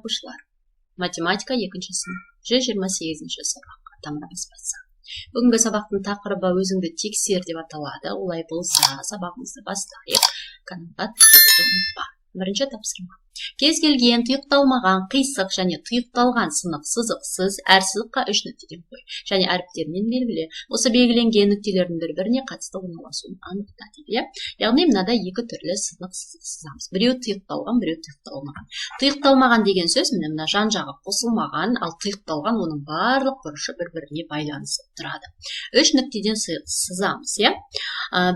оқушылар. Математика 2-ші сынып 128-ші сабаққа тамыр баспасы. Бүгінгі сабақтың тақырыбы өзіңді тексер деп аталады. Олай болса, сабағымызды бастайық. Каналға тіркелуді ұмытпа. Бірінші тапсырма. Кез келген тұйықталмаған қисық және тұйықталған сынық сызықсыз әр сызыққа 3 нүктеден қой. Және әріптермен белгіле. Осы белгіленген нүктелердің бір-біріне қатысты орналасуын анықта дейді. Яғни мынада екі түрлі сынық сызамыз. Біреу тұйықталған, біреу тұйықталмаған. Тұйықталмаған деген сөз мына жан-жағы қосылмаған, ал тұйықталған оның барлық бұрышы бір-біріне байланысып тұрады. 3 нүктеден сызамыз, иә?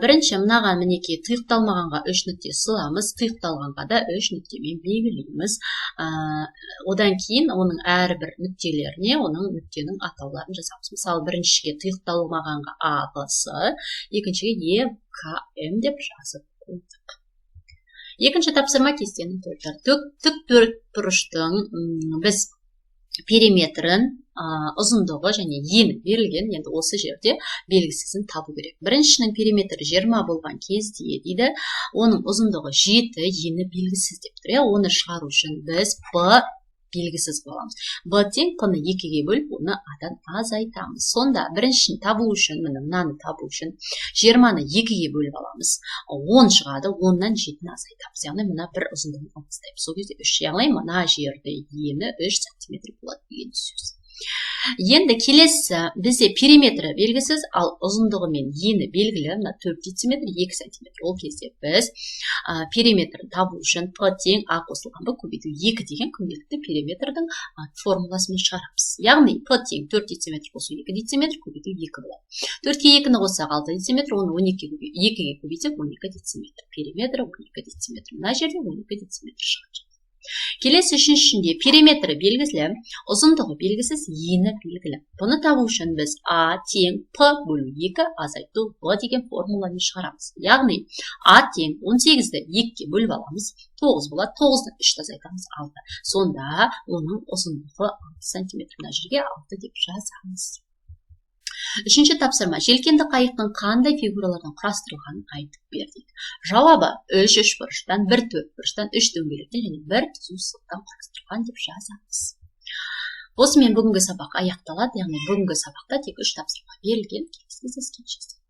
Бірінші мынаған мінекей тұйықталмағанға 3 нүкте сызамыз, тұйықталғанға да 3 нүктемен белгілейміз. Одан кейін оның әрбір нүктелеріне оның нүктенің атауларын жазамыз. Мысалы, біріншіге тұйықталмағанға А, Б, С, екіншіге Е, К, М деп жазып қойдық. Екінші тапсырма кестенің төрттері. Тік төртбұрыштың біз периметрін, ұзындығы және ені берілген, енді осы жерде белгісізін табу керек. Біріншінің периметрі 20 болған кезде дейді, оның ұзындығы 7, ені белгісіз деп тұр. Оны шығару үшін біз Б белгісіз боламыз. Б тең П-ны 2-ге бөліп, оны А-дан азайтамыз. Сонда біріншін табу үшін, мынаны табу үшін 20-ны 2-ге бөліп аламыз. 10 шығады, 10-нан 7-ні азайтамыз. Яғни мына бір ұзындығын алыстаймыз. Сол кезде 3, яғни мына жерде ені 3 см болады деген сөз. Енді келесі бізде периметрі белгісіз, ал ұзындығы мен ені белгілі, 4 дециметр, 2 см. Ол кезде біз периметрін табу үшін П тең А қосылған Б көбейту 2 деген күнделікті периметрдің формуласымен шығарамыз. Яғни П тең 4 дециметр қосу 2 дециметр көбейту 2 болады. 4-ке 2-ні қоссақ 6 дециметр, оны 2-ге көбейтсек 12 дециметр. Периметрі 12 дециметр. Мына жерде 12 дециметр шығады. Келесі үшіншінде периметрі белгілі, ұзындығы белгісіз, ені белгілі. Бұны табу үшін біз А тең П бөлу 2 азайту Б деген формуланы шығарамыз. Яғни А тең 18-ді 2-ге бөліп аламыз, 9 болады, 9-дан 3 азайтамыз 6. Сонда оның ұзындығы 6 см. Мына жерге 6 деп жазамыз. Үшінші тапсырма. Желкенді қайықтың қандай фигуралардан құрастырылғанын айтып бердік. Жауабы 3 үшбұрыштан, 1 төртбұрыштан, 3 дөңгелектен және 1 түзу сызықтан құрастырылған деп жазамыз. Осымен бүгінгі сабақ аяқталады. Яғни бүгінгі сабақта тек 3 тапсырма берілген. Келесі кездескенше.